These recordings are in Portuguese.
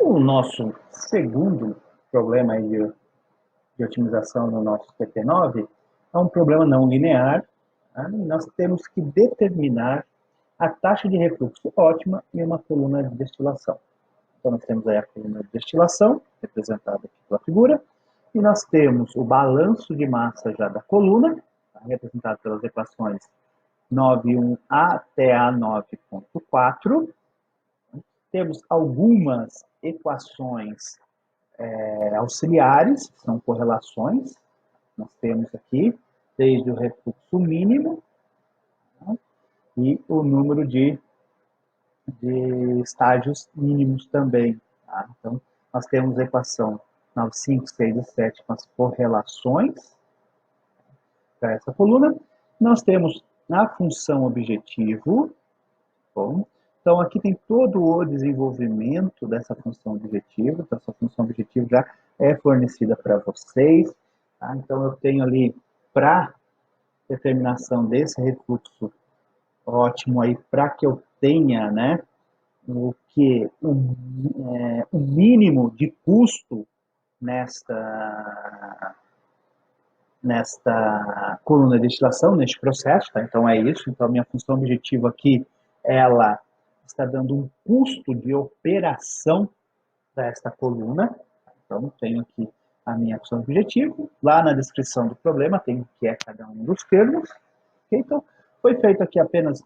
O nosso segundo problema aí de otimização no nosso TP9 é um problema não linear. Tá? Nós temos que determinar a taxa de refluxo ótima em uma coluna de destilação. Então, nós temos aí a coluna de destilação, representada aqui pela figura, e nós temos o balanço de massa já da coluna, tá? Representado pelas equações 9.1 até a 9.4. Temos algumas equações auxiliares, que são correlações. Nós temos aqui desde o refluxo mínimo, tá? E o número de estágios mínimos também. Tá? Então, nós temos a equação 9, 5, 6 e 7 com as correlações para essa coluna. Nós temos a função objetivo. Bom, então, aqui tem todo o desenvolvimento dessa função objetivo. Então, essa função objetivo já é fornecida para vocês. Tá? Então, eu tenho ali, para determinação desse refluxo ótimo aí, para que eu tenha, né, o mínimo de custo nesta coluna de destilação, neste processo, tá? Então é isso. Então a minha função objetiva aqui, ela está dando um custo de operação para esta coluna. Então tenho aqui a minha função objetiva. Lá na descrição do problema tem o que é cada um dos termos. Okay? Então foi feito aqui apenas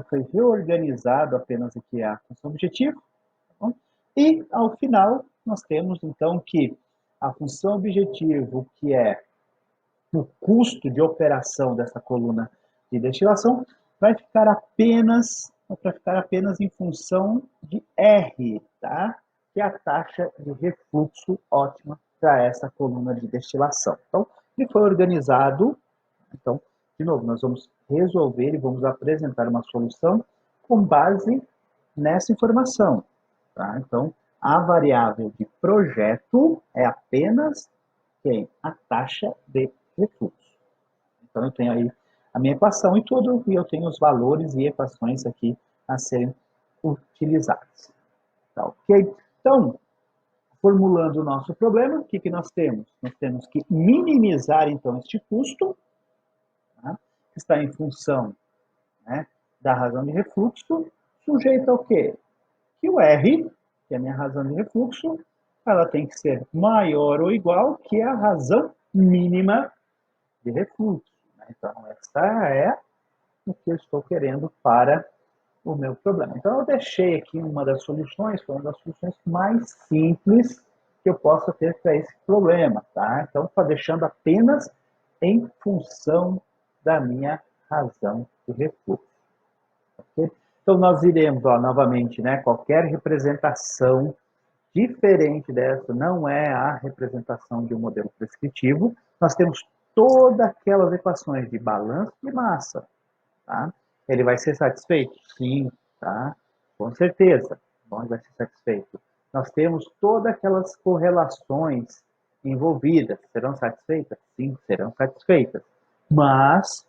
foi reorganizado apenas aqui a função objetiva. Tá? E ao final nós temos então que a função objetivo, que é o custo de operação dessa coluna de destilação, vai ficar apenas em função de R, tá? Que é a taxa de refluxo ótima para essa coluna de destilação. Então, ele foi organizado. Então, de novo, nós vamos resolver e vamos apresentar uma solução com base nessa informação. Tá? Então, a variável de projeto é apenas quem? A taxa de refluxo. Então, eu tenho aí a minha equação e tudo, e eu tenho os valores e equações aqui a serem utilizados. Tá, ok? Então, formulando o nosso problema, o que nós temos? Nós temos que minimizar, então, este custo, tá? Que está em função, né, da razão de refluxo, sujeito ao quê? Que o R, que é a minha razão de refluxo, ela tem que ser maior ou igual que a razão mínima de refluxo. Né? Então, essa é o que eu estou querendo para o meu problema. Então, eu deixei aqui uma das soluções, foi uma das soluções mais simples que eu possa ter para esse problema. Tá? Então, estou deixando apenas em função da minha razão de refluxo. Okay? Então, nós iremos, ó, novamente, né, qualquer representação diferente dessa não é a representação de um modelo prescritivo. Nós temos todas aquelas equações de balanço de massa. Tá? Ele vai ser satisfeito? Sim, tá? Com certeza. Bom, ele vai ser satisfeito. Nós temos todas aquelas correlações envolvidas. Serão satisfeitas? Sim, serão satisfeitas. Mas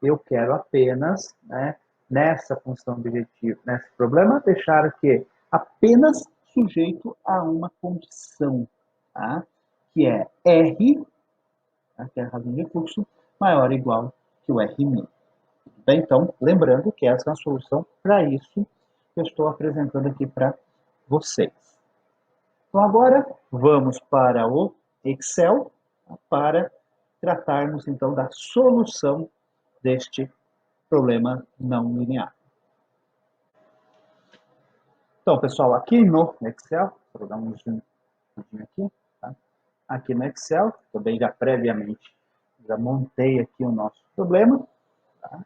eu quero apenas, né, nessa função objetiva, nesse problema, deixar que apenas sujeito a uma condição, tá? Que é R, tá? Que é a razão de fluxo, maior ou igual que o R min. Bem, então, lembrando que essa é a solução para isso que eu estou apresentando aqui para vocês. Então, agora, vamos para o Excel, tá? Para tratarmos, então, da solução deste problema não linear. Então, pessoal, aqui no Excel, vou dar um zoom aqui, tá? Aqui no Excel, também já previamente, já montei aqui o nosso problema, tá?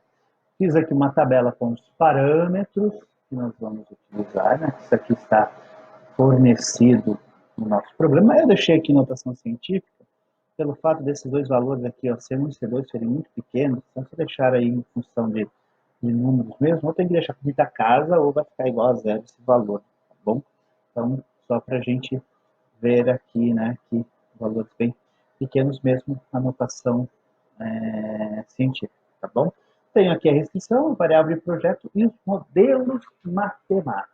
Fiz aqui uma tabela com os parâmetros que nós vamos utilizar, né? Isso aqui está fornecido no nosso problema. Eu deixei aqui notação científica, pelo fato desses dois valores aqui, ó, C1 e C2 serem muito pequenos, então se deixar aí em função de números mesmo, ou tem que deixar com muita casa, ou vai ficar igual a zero esse valor, tá bom? Então, só para a gente ver aqui, né, que valores bem pequenos mesmo, a notação científica, tá bom? Tenho aqui a restrição, variável de projeto e os modelos matemáticos.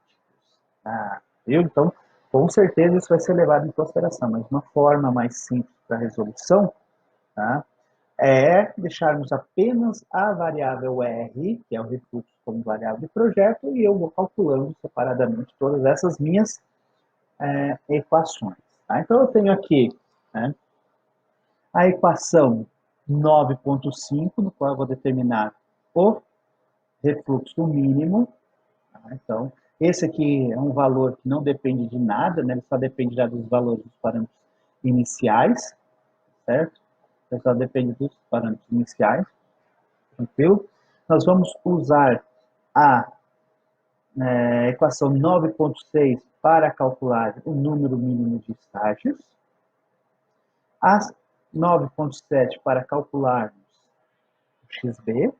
Viu? Então, Com certeza isso vai ser levado em consideração, mas uma forma mais simples para a resolução, tá, é deixarmos apenas a variável R, que é o refluxo, como variável de projeto, e eu vou calculando separadamente todas essas minhas equações. Tá? Então, eu tenho aqui, né, a equação 9,5, no qual eu vou determinar o refluxo mínimo. Tá? Então, esse aqui é um valor que não depende de nada, né? Ele só depende já dos valores dos parâmetros iniciais, certo? Ele só depende dos parâmetros iniciais, tranquilo? Nós vamos usar a equação 9,6 para calcular o número mínimo de estágios, a 9,7 para calcularmos o XB,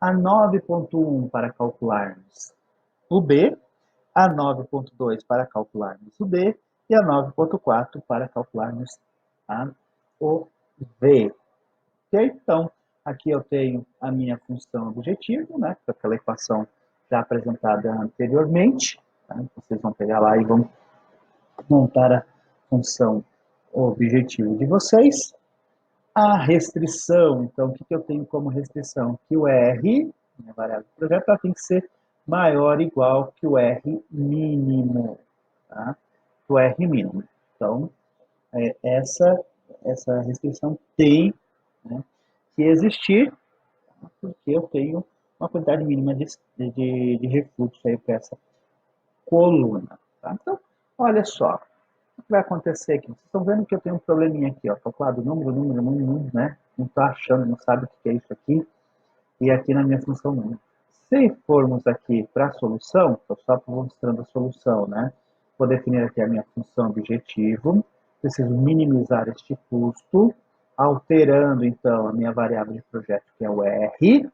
a 9,1 para calcularmos o B, a 9,2 para calcularmos o D e a 9,4 para calcularmos o V. Ok? Então, aqui eu tenho a minha função objetivo, né, com aquela equação já apresentada anteriormente. Tá? Vocês vão pegar lá e vão montar a função objetivo de vocês. A restrição, então, o que eu tenho como restrição? Que o R, minha variável do projeto, ela tem que ser maior ou igual que o R mínimo. Tá? O R mínimo. Então, essa restrição tem, né, que existir, porque eu tenho uma quantidade mínima de refluxo aí para essa coluna. Tá? Então, olha só, o que vai acontecer aqui? Vocês estão vendo que eu tenho um probleminha aqui, ó, calculado número, né? Não está achando, não sabe o que é isso aqui, e aqui na minha função número. Se formos aqui para a solução, estou só mostrando a solução, né? Vou definir aqui a minha função objetivo, preciso minimizar este custo, alterando então a minha variável de projeto, que é o R,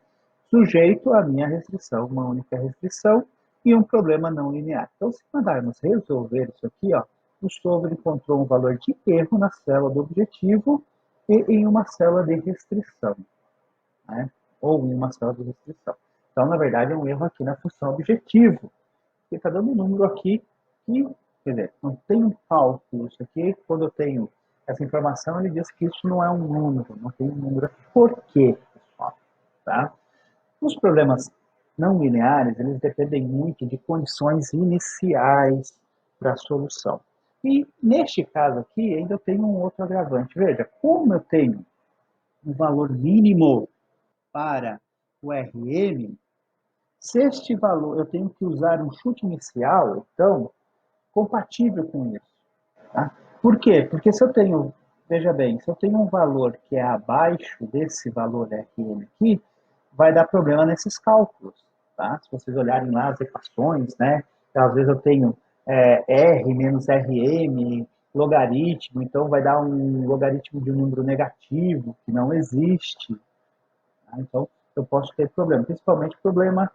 sujeito à minha restrição, uma única restrição, e um problema não linear. Então, se mandarmos resolver isso aqui, ó, o solver encontrou um valor de erro na célula do objetivo e em uma célula de restrição, né? Ou em uma célula de restrição. Então, na verdade, é um erro aqui na função objetivo, porque está dando um número aqui que, quer dizer, não tem um cálculo. Isso aqui, quando eu tenho essa informação, ele diz que isso não é um número, não tem um número aqui. Por quê, pessoal? Tá? Os problemas não lineares, eles dependem muito de condições iniciais para a solução. E, neste caso aqui, ainda tem um outro agravante. Veja, como eu tenho um valor mínimo para o RM, se este valor, eu tenho que usar um chute inicial, então, compatível com isso. Tá? Por quê? Porque se eu tenho, veja bem, se eu tenho um valor que é abaixo desse valor RM aqui, vai dar problema nesses cálculos. Tá? Se vocês olharem lá as equações, né? Às vezes eu tenho R menos RM, logaritmo, então vai dar um logaritmo de um número negativo, que não existe. Tá? Então, eu posso ter problema, principalmente problema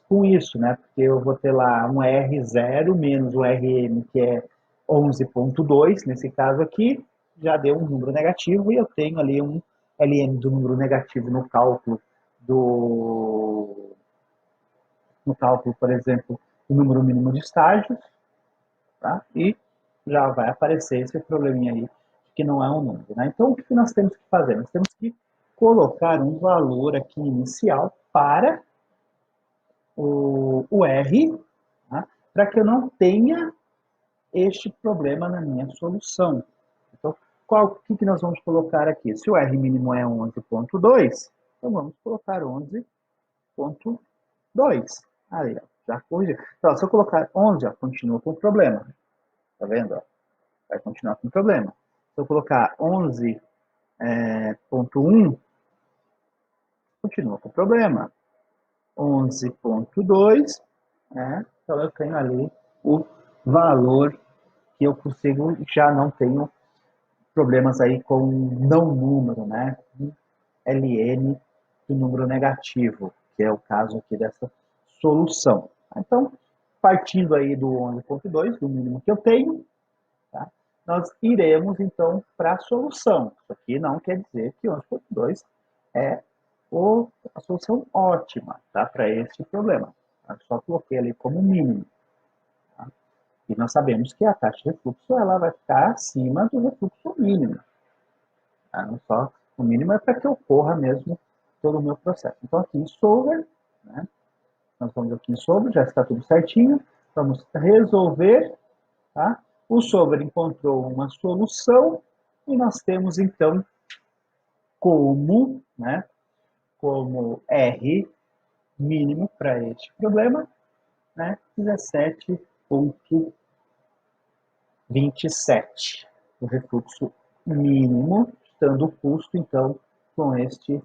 com isso, né? Porque eu vou ter lá um R0 menos o RM, que é 11,2, nesse caso aqui, já deu um número negativo e eu tenho ali um LM do número negativo no cálculo, por exemplo, do número mínimo de estágios, tá? E já vai aparecer esse probleminha aí, que não é um número, né? Então, o que nós temos que fazer? Nós temos que colocar um valor aqui inicial para o R, tá? Para que eu não tenha este problema na minha solução. Então, o que nós vamos colocar aqui? Se o R mínimo é 11,2, então vamos colocar 11,2. Aí, ó, já corrigiu. Então, se eu colocar 11, ó, continua com problema. Tá vendo? Ó? Vai continuar com problema. Se eu colocar 11,1, continua com problema. 11,2, né? Então eu tenho ali o valor que eu consigo, já não tenho problemas aí com não número, né? LN do número negativo, que é o caso aqui dessa solução. Então, partindo aí do 11,2, do mínimo que eu tenho, tá? Nós iremos então para a solução. Isso aqui não quer dizer que 11,2 é a solução ótima, tá? Para este problema. Eu só coloquei ali como mínimo. Tá? E nós sabemos que a taxa de refluxo ela vai ficar acima do refluxo mínimo. Tá? Não só o mínimo é para que ocorra mesmo todo o meu processo. Então, aqui em Solver, né? Nós vamos aqui em Solver, já está tudo certinho. Vamos resolver. Tá? O Solver encontrou uma solução e nós temos, então, como, né, como R mínimo para este problema, né, 17,27. O refluxo mínimo, estando o custo, então, com este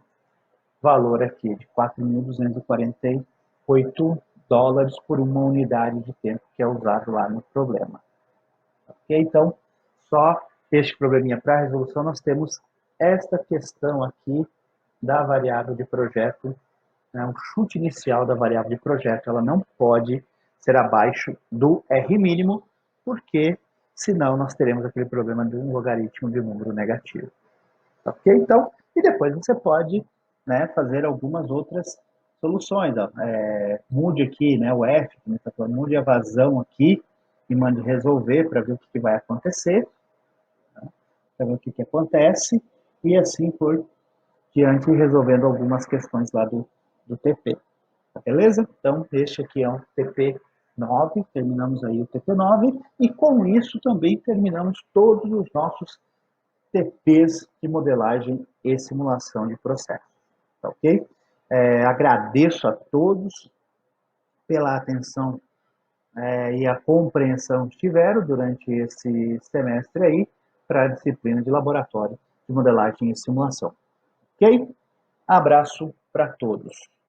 valor aqui de 4.248 dólares por uma unidade de tempo que é usado lá no problema. Ok? Então, só este probleminha para resolução, nós temos esta questão aqui da variável de projeto, né, o chute inicial da variável de projeto, ela não pode ser abaixo do R mínimo, porque senão nós teremos aquele problema de um logaritmo de número negativo. Ok? Então, e depois você pode, né, fazer algumas outras soluções. Ó. Mude aqui, né, o F, que está falando, mude a vazão aqui e mande resolver para ver o que vai acontecer, né, para ver o que acontece, e assim por diante, resolvendo algumas questões lá do TP. Tá beleza? Então, este aqui é o TP9, terminamos aí o TP9, e com isso também terminamos todos os nossos TPs de modelagem e simulação de processo. Tá ok? Agradeço a todos pela atenção e a compreensão que tiveram durante esse semestre aí para a disciplina de laboratório de modelagem e simulação. Ok? Abraço para todos.